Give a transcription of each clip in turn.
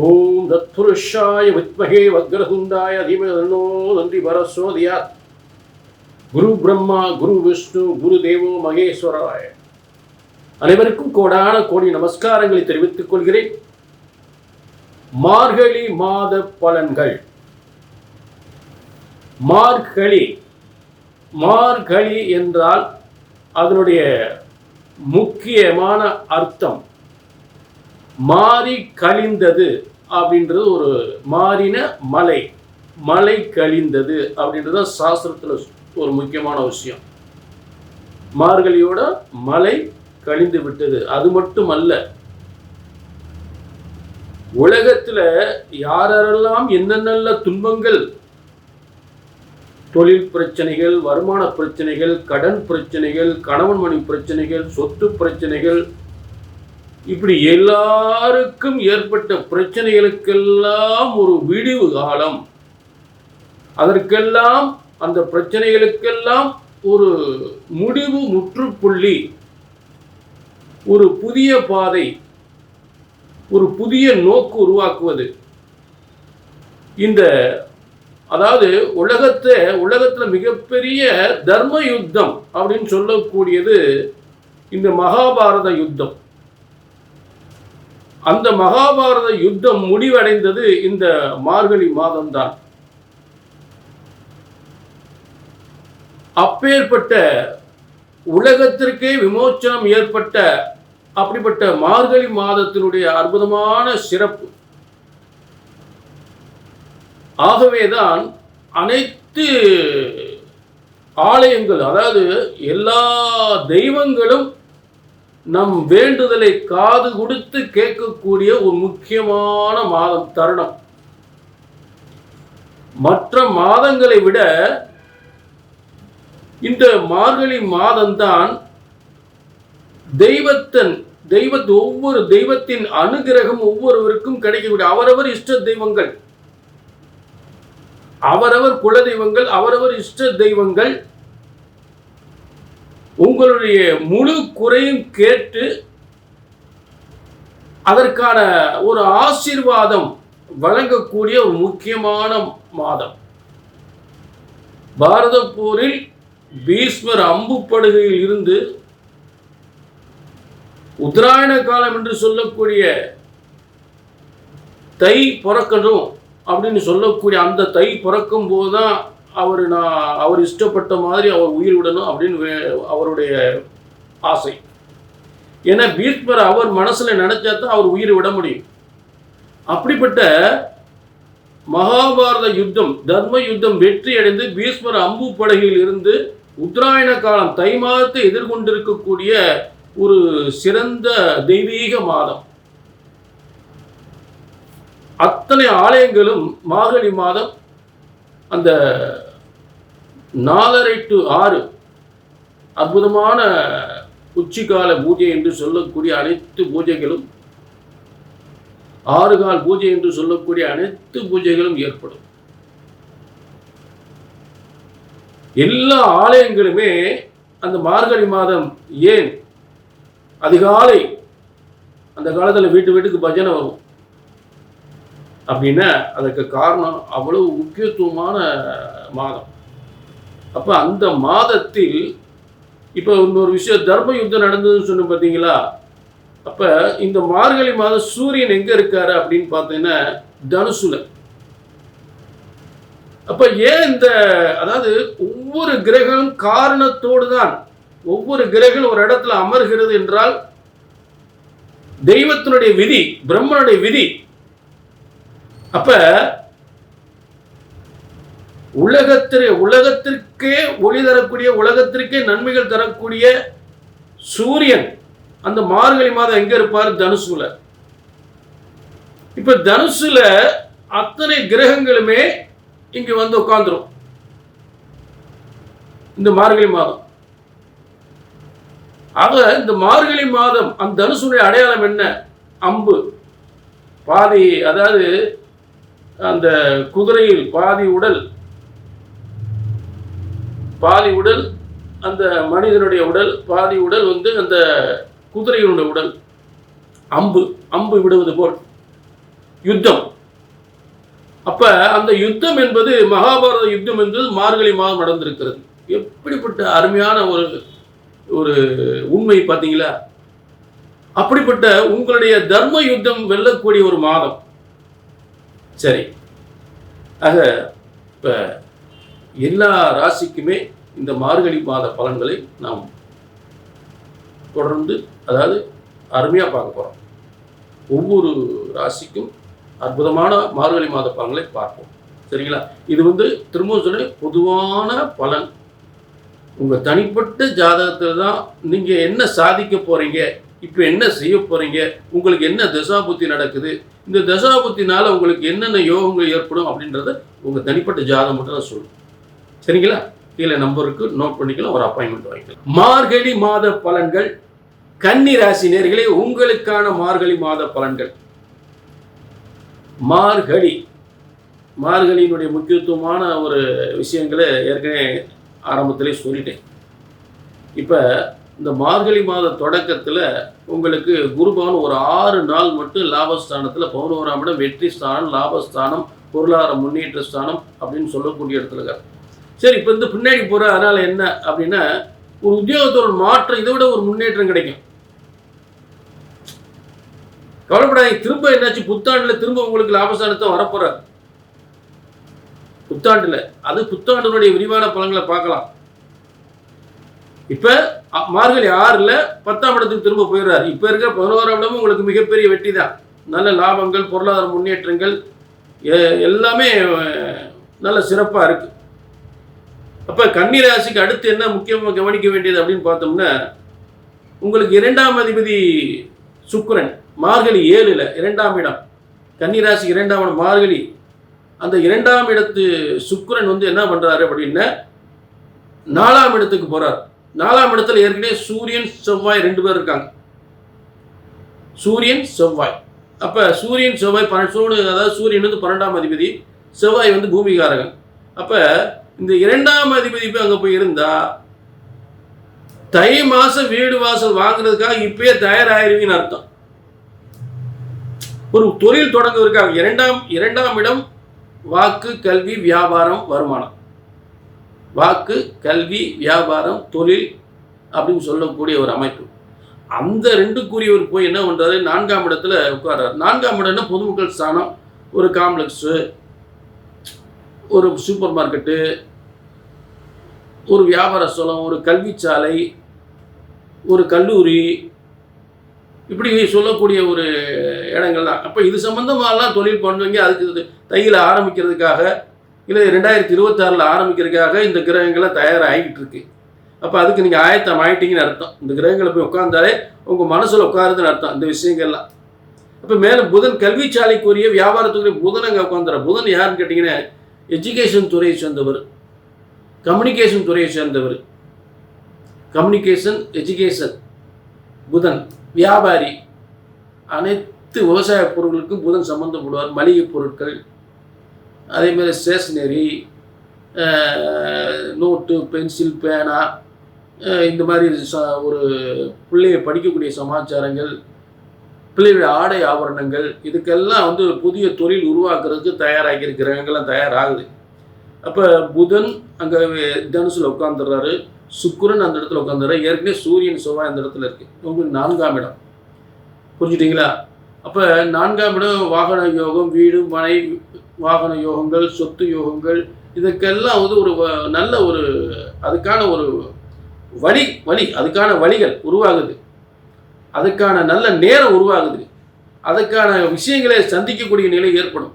ஓம் தத்புருஷாய வித்மகே வக்ரதுண்டாய தீமஹி தன்னோ தந்தி பிரசோதயாத். குரு பிரம்மா குரு விஷ்ணு குரு தேவோ மகேஸ்வராய. அனைவருக்கும் கோடான கோடி நமஸ்காரங்களை தெரிவித்துக் கொள்கிறேன். மார்கழி மாத பலன்கள். மார்கழி என்றால் அதனுடைய முக்கியமான அர்த்தம் மாறி கழிந்தது அப்படின்றது. ஒரு மாறின மலை கழிந்தது அப்படின்றது சாஸ்திரத்தில் ஒரு முக்கியமான விஷயம். மார்கழியோட மலை கழிந்து விட்டது. அது மட்டும் அல்ல, உலகத்தில் யாரெல்லாம் என்னென்ன துன்பங்கள், தொழில் பிரச்சனைகள், வருமான பிரச்சனைகள், கடன் பிரச்சனைகள், கணவன் மனைவி பிரச்சனைகள், சொத்து பிரச்சனைகள், இப்படி எல்லாருக்கும் ஏற்பட்ட பிரச்சனைகளுக்கெல்லாம் ஒரு விடிவு காலம், அதற்கெல்லாம் அந்த பிரச்சனைகளுக்கெல்லாம் ஒரு முடிவு, முற்றுப்புள்ளி, ஒரு புதிய பாதை, ஒரு புதிய நோக்கு உருவாக்குவது. இந்த அதாவது உலகத்தில் மிகப்பெரிய தர்ம யுத்தம் அப்படின்னு சொல்லக்கூடியது இந்த மகாபாரத யுத்தம். அந்த மகாபாரத யுத்தம் முடிவடைந்தது இந்த மார்கழி மாதம்தான். அப்பேற்பட்ட உலகத்திற்கே விமோச்சனம் ஏற்பட்ட அப்படிப்பட்ட மார்கழி மாதத்தினுடைய அற்புதமான சிறப்பு. ஆகவேதான் அனைத்து ஆலயங்கள், அதாவது எல்லா தெய்வங்களும் நம் வேண்டுதலை காது கொடுத்து கேட்கக்கூடிய ஒரு முக்கியமான மாதம், தருணம். மற்ற மாதங்களை விட இந்த மார்கழி மாதம்தான் ஒவ்வொரு தெய்வத்தின் அனுகிரகம் ஒவ்வொருவருக்கும் கிடைக்கக்கூடிய, அவரவர் இஷ்ட தெய்வங்கள், அவரவர் குல தெய்வங்கள், அவரவர் இஷ்ட தெய்வங்கள் உங்களுடைய முழு குறையும் கேட்டு அதற்கான ஒரு ஆசீர்வாதம் வழங்கக்கூடிய ஒரு முக்கியமான மாதம். பாரத போரில் பீஷ்மர் அம்புப்படுகையில் இருந்து உத்தராயண காலம் என்று சொல்லக்கூடிய தை பிறக்கணும் அப்படின்னு சொல்லக்கூடிய அந்த தை பிறக்கும் போதுதான் அவர் இஷ்டப்பட்ட மாதிரி அவர் உயிர் விடணும் அப்படின்னு அவருடைய ஆசை. ஏன்னா பீஷ்மர் அவர் மனசுல நினைச்சாதான் அவர் உயிர் விட முடியும். அப்படிப்பட்ட மகாபாரத யுத்தம், தர்ம யுத்தம் வெற்றி அடைந்து பீஷ்மர் அம்பு படகில் இருந்து உத்தராயண காலம் தை மாதத்தை எதிர்கொண்டிருக்கக்கூடிய ஒரு சிறந்த தெய்வீக மாதம். அத்தனை ஆலயங்களும் மார்கழி மாதம் அந்த 4:30 to 6 அற்புதமான உச்சிகால பூஜை என்று சொல்லக்கூடிய அனைத்து பூஜைகளும், 6 கால் பூஜை என்று சொல்லக்கூடிய அனைத்து பூஜைகளும் ஏற்படும். எல்லா ஆலயங்களுமே அந்த மார்கழி மாதம் ஏன் அதிகாலை, அந்த காலத்தில் வீட்டுக்கு பஜனை வரும் அப்படின்னா அதுக்கு காரணம் அவ்வளவு முக்கியத்துவமான மாதம். அப்போ அந்த மாதத்தில் இப்போ இன்னொரு விஷயம், தர்ம யுத்தம் நடந்ததுன்னு சொன்ன பார்த்தீங்களா? அப்போ இந்த மார்கழி மாதம் சூரியன் எங்கே இருக்காரு அப்படின்னு பார்த்தீங்கன்னா தனுசுல. அப்போ ஏன் அதாவது ஒவ்வொரு கிரகமும் காரணத்தோடு தான் ஒவ்வொரு கிரகம் ஒரு இடத்துல அமர்கிறது என்றால் தெய்வத்தினுடைய விதி, பிரம்மனுடைய விதி. அப்ப உலகத்திற்கே ஒளி தரக்கூடிய, உலகத்திற்கே நன்மைகள் தரக்கூடிய சூரியன் அந்த மார்கழி மாதம் எங்க இருப்பார்? தனுசுல. இப்ப தனுசுல அத்தனை கிரகங்களுமே இங்க வந்து உட்கார்ந்துரும் இந்த மார்கழி மாதம். ஆக இந்த மார்கழி மாதம் அந்த தனுசுடைய அடையாளம் என்ன? அம்பு பாதி, அதாவது அந்த குதிரையில் பாதி உடல் அந்த மனிதனுடைய உடல், பாதி உடல் வந்து அந்த குதிரையினுடைய உடல். அம்பு விடுவது போல் யுத்தம். அப்ப அந்த யுத்தம் என்பது மகாபாரத யுத்தம் என்பது மார்கழி மாதம் நடந்திருக்கிறது. எப்படிப்பட்ட அருமையான ஒரு ஒரு உண்மை பார்த்தீங்களா? அப்படிப்பட்ட உங்களுடைய தர்ம யுத்தம் வெல்லக்கூடிய ஒரு மாதம். சரி, ஆக இப்ப எல்லா ராசிக்குமே இந்த மார்கழி மாத பலன்களை நாம் தொடர்ந்து, அதாவது அருமையாக பார்க்க போகிறோம். ஒவ்வொரு ராசிக்கும் அற்புதமான மார்கழி மாத பலன்களை பார்ப்போம். சரிங்களா? இது திரும்பவும் சொல்ல பொதுவான பலன். உங்கள் தனிப்பட்ட ஜாதகத்தில் தான் நீங்கள் என்ன சாதிக்க போகிறீங்க, இப்போ என்ன செய்ய போகிறீங்க, உங்களுக்கு என்ன தசாபுத்தி நடக்குது, இந்த தசாபுத்தினால் உங்களுக்கு என்னென்ன யோகங்கள் ஏற்படும் அப்படின்றத உங்கள் தனிப்பட்ட ஜாதகம் மட்டும் தான் சொல்லும். சரிங்களா? கீழே நம்பருக்கு நோட் பண்ணிக்கலாம், ஒரு அப்பாயின்மெண்ட் வாங்கிக்கலாம். மார்கழி மாத பலன்கள். கன்னி ராசி நேயர்களே, உங்களுக்கான மார்கழி மாத பலன்கள். மார்கழியினுடைய முக்கியத்துவமான ஒரு விஷயங்களை ஏற்கனவே ஆரம்பத்திலே சொல்லிட்டேன். இப்போ இந்த மார்கழி மாத தொடக்கத்தில் உங்களுக்கு குருபவன் ஒரு 6 நாள் மட்டும் லாபஸ்தானத்தில் 11ஆம் இடம் வெற்றி ஸ்தானம், லாபஸ்தானம், பொருளாதார முன்னேற்ற ஸ்தானம் அப்படின்னு சொல்லக்கூடிய இடத்துல இருக்கார். சரி, இப்போ இந்த பின்னாடி போகிற அதனால் என்ன அப்படின்னா, ஒரு உத்தியோகத்தோட மாற்றம், இதை விட ஒரு முன்னேற்றம் கிடைக்கும். கவலைப்படாதீங்க. திரும்ப என்னாச்சு, புத்தாண்டில் திரும்ப உங்களுக்கு லாபஸ்தானத்தை வரப்போறார். புத்தாண்டில் அது புத்தாண்டினுடைய விரிவான பலன்களை பார்க்கலாம். இப்போ மார்கழி 6ல் 10ஆம் இடத்துக்கு திரும்ப போயிடுறாரு. இப்போ இருக்க 11ஆம் இடமும் உங்களுக்கு மிகப்பெரிய வெற்றி தான். நல்ல லாபங்கள், பொருளாதார முன்னேற்றங்கள் எல்லாமே நல்ல சிறப்பாக இருக்குது. அப்போ கன்னி ராசிக்கு அடுத்து என்ன முக்கியமாக கவனிக்க வேண்டியது அப்படின்னு பார்த்தோம்னா, உங்களுக்கு 2ஆம் அதிபதி சுக்கிரன் மார்கழி 7ல் 2ஆம் இடம், கன்னி ராசிக்கு 2ஆம் இடம் மார்கழி. அந்த 2ஆம் இடத்து சுக்கிரன் என்ன பண்ணுறாரு அப்படின்னா 4ஆம் இடத்துக்கு போகிறார். 4ஆம் இடத்துல ஏற்கனவே சூரியன் செவ்வாய் 2 பேர் இருக்காங்க. சூரியன் செவ்வாய். அப்போ சூரியன் செவ்வாய் அதாவது சூரியன் 12ஆம் அதிபதி, செவ்வாய் பூமிகாரகன். அப்போ இந்த 2ஆம் அதிபதி போய் அங்கே போய் இருந்தால் தை மாதம் வீடு வாசல் வாங்குறதுக்காக இப்பயே தயாராகிருவீங்கன்னு அர்த்தம். ஒரு தொழில் தொடங்குவதற்காக 2ஆம் இடம் வாக்கு, கல்வி, வியாபாரம், வருமானம். வாக்கு, கல்வி, வியாபாரம், தொழில் அப்படின்னு சொல்லக்கூடிய ஒரு அமைப்பு. அந்த 2க்குரியவர் போய் என்ன பண்ணுறாரு, 4ஆம் இடத்துல உட்கார்றாரு. 4ஆம் இடம்னா பொதுமக்கள் ஸ்தானம், ஒரு காம்ப்ளெக்ஸு, ஒரு சூப்பர் மார்க்கெட்டு, ஒரு வியாபார ஸ்தலம், ஒரு கல்விச்சாலை, ஒரு கல்லூரி, இப்படி சொல்லக்கூடிய ஒரு இடங்கள் தான். அப்போ இது சம்மந்தமாகலாம் தொழில் பண்ணுவீங்க. அதுக்கு தையில் ஆரம்பிக்கிறதுக்காக, இல்லை 2026 ஆரம்பிக்கிறதுக்காக இந்த கிரகங்கள்லாம் தயாராகிட்டு இருக்கு. அப்போ அதுக்கு நீங்கள் ஆயத்தம் ஆகிட்டீங்கன்னு அர்த்தம். இந்த கிரகங்களை போய் உட்கார்ந்தாலே உங்கள் மனசில் உட்காருதுன்னு அர்த்தம் இந்த விஷயங்கள்லாம். அப்போ மேலே புதன் கல்விச்சாலைக்குரிய, வியாபாரத்துக்குரிய புதன் அங்கே உட்காந்துற. புதன் யாருன்னு கேட்டிங்கன்னா எஜுகேஷன் துறையை சேர்ந்தவர், கம்யூனிகேஷன் துறையை சேர்ந்தவர். Communication, education. புதன் வியாபாரி. அனைத்து விவசாய பொருட்களுக்கும் புதன் சம்மந்தப்படுவார். மளிகை பொருட்கள், அதேமாதிரி ஸ்டேஷ்னரி, நோட்டு, பென்சில், பேனா, இந்த மாதிரி ஒரு பிள்ளைய படிக்கக்கூடிய சமாச்சாரங்கள், பிள்ளைகளுடைய ஆடை ஆபரணங்கள், இதுக்கெல்லாம் புதிய தொழில் உருவாக்குறதுக்கு தயாராகி கிரகங்கள்லாம் தயாராகுது. அப்போ புதன் அங்கே தனுசில் உட்காந்துடுறாரு, சுக்கிரன் அந்த இடத்துல உட்காந்துடுறாரு. ஏற்கனவே சூரியன் செவ்வாய் அந்த இடத்துல இருக்குது. உங்களுக்கு 4ஆம் இடம். புரிஞ்சுட்டிங்களா? அப்போ 4ஆம் இடம் வாகன யோகம், வீடு மனை வாகன யோகங்கள், சொத்து யோகங்கள், இதுக்கெல்லாம் ஒரு நல்ல ஒரு அதுக்கான ஒரு வழி அதுக்கான வழிகள் உருவாகுது. அதுக்கான நல்ல நேரம் உருவாகுது. அதுக்கான விஷயங்களை சந்திக்கக்கூடிய நிலை ஏற்படும்.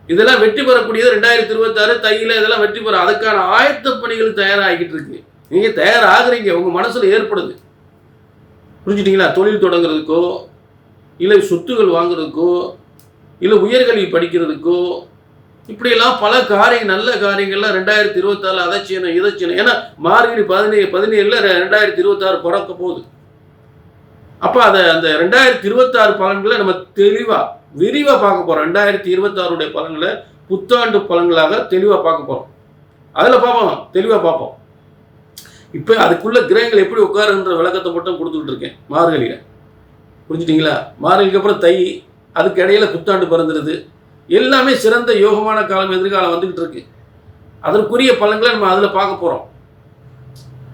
இதெல்லாம் வெற்றி பெறக்கூடியது 2026 தையில் இதெல்லாம் வெற்றி பெற. அதுக்கான ஆயத்த பணிகள் தயாராகிட்டு இருக்கு. நீங்கள் தயாராகிறீங்க, உங்கள் மனசில் ஏற்படுது. புரிஞ்சுட்டிங்களா? தொழில் தொடங்குறதுக்கோ, இல்லை சொத்துகள் வாங்குறதுக்கோ, இல்லை உயர்கல்வி படிக்கிறதுக்கோ, இப்படியெல்லாம் பல நல்ல காரியங்கள்லாம் 2026 அதை செய்யணும், இதை செய்யணும். ஏன்னா மார்கழி 17 2026 பிறக்க போகுது. அப்போ அந்த 2026 பலன்களை நம்ம விரிவாக பார்க்க போகிறோம். 2026 பலன்களை புத்தாண்டு பலன்களாக தெளிவாக பார்க்க போகிறோம். அதில் தெளிவாக பார்ப்போம். இப்போ அதுக்குள்ள கிரகங்கள் எப்படி உட்காருன்ற விளக்கத்தை மட்டும் கொடுத்துக்கிட்டு இருக்கேன் மார்கழியில். புரிஞ்சுட்டிங்களா? மார்கழிக்கு அப்புறம் தை, அதுக்கு இடையில புத்தாண்டு பிறந்துடுது. எல்லாமே சிறந்த யோகமான காலம் எதிர்காலம் வந்துக்கிட்டு இருக்கு. அதற்குரிய பலன்களை நம்ம அதில் பார்க்க போகிறோம்.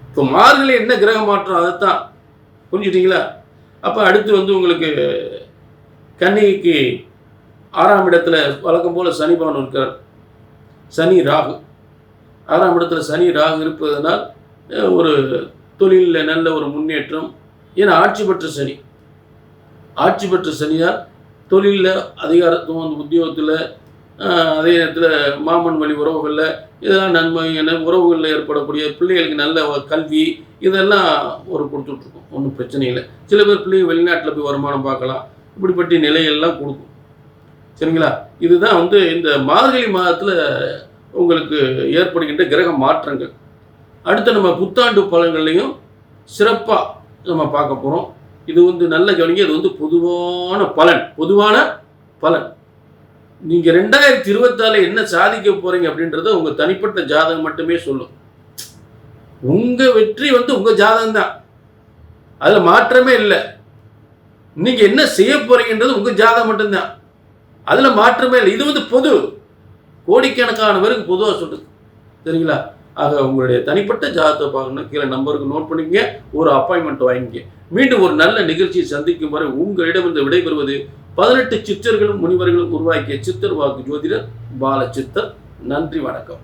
இப்போ மார்கழி என்ன கிரக மாற்றம் அதைத்தான் புரிஞ்சுட்டீங்களா? அப்போ அடுத்து உங்களுக்கு கன்னிக்கு 6ஆம் இடத்துல வழக்கம் போல் சனி பகவான் இருக்கிறார். சனி ராகு 6ஆம் இடத்துல சனி ராகு இருப்பதனால் ஒரு தொழிலில் நல்ல ஒரு முன்னேற்றம். ஏன்னா ஆட்சி பெற்ற சனியால் தொழிலில் அதிகாரத்துவம், உத்தியோகத்தில், அதே நேரத்தில் மாமன் வழி உறவுகளில் இதெல்லாம் நன்மை என உறவுகளில் ஏற்படக்கூடிய பிள்ளைகளுக்கு நல்ல கல்வி இதெல்லாம் ஒரு கொடுத்துட்ருக்கோம். ஒன்றும் பிரச்சனை இல்லை. சில பேர் பிள்ளைங்க வெளிநாட்டில் போய் வருமானம் பார்க்கலாம். இப்படிப்பட்ட நிலையெல்லாம் கொடுக்கும். சரிங்களா? இதுதான் இந்த மார்கழி மாதத்தில் உங்களுக்கு ஏற்படுகின்ற கிரக மாற்றங்கள். அடுத்து நம்ம புத்தாண்டு பலன்களையும் சிறப்பாக நம்ம பார்க்க போகிறோம். இது நல்ல கவனிங்க. இது பொதுவான பலன். நீங்கள் 2024 என்ன சாதிக்க போகிறீங்க அப்படின்றத உங்கள் தனிப்பட்ட ஜாதகம் மட்டுமே சொல்லும். உங்கள் வெற்றி உங்கள் ஜாதகம் தான், அதில் மாற்றமே இல்லை. நீங்கள் என்ன செய்ய போகிறீங்கன்றது உங்கள் ஜாதகம் மட்டும்தான், அதில் மாற்றமே இல்லை. இது பொது, கோடிக்கணக்கான பேருக்கு பொதுவாக சொல்லுது. சரிங்களா? ஆக உங்களுடைய தனிப்பட்ட ஜாதகத்தை பார்க்கணும், கீழே நம்பருக்கு நோட் பண்ணிக்கங்க, ஒரு அப்பாயின்மெண்ட் வாங்கிங்க. மீண்டும் ஒரு நல்ல நிகழ்ச்சியை சந்திக்கும் வரை உங்களிடமிருந்து விடைபெறுவது 18 சித்தர்களும் முனிவர்களும் உருவாக்கிய சித்தர் வாக்கு ஜோதிடர் பாலச்சித்தர். நன்றி, வணக்கம்.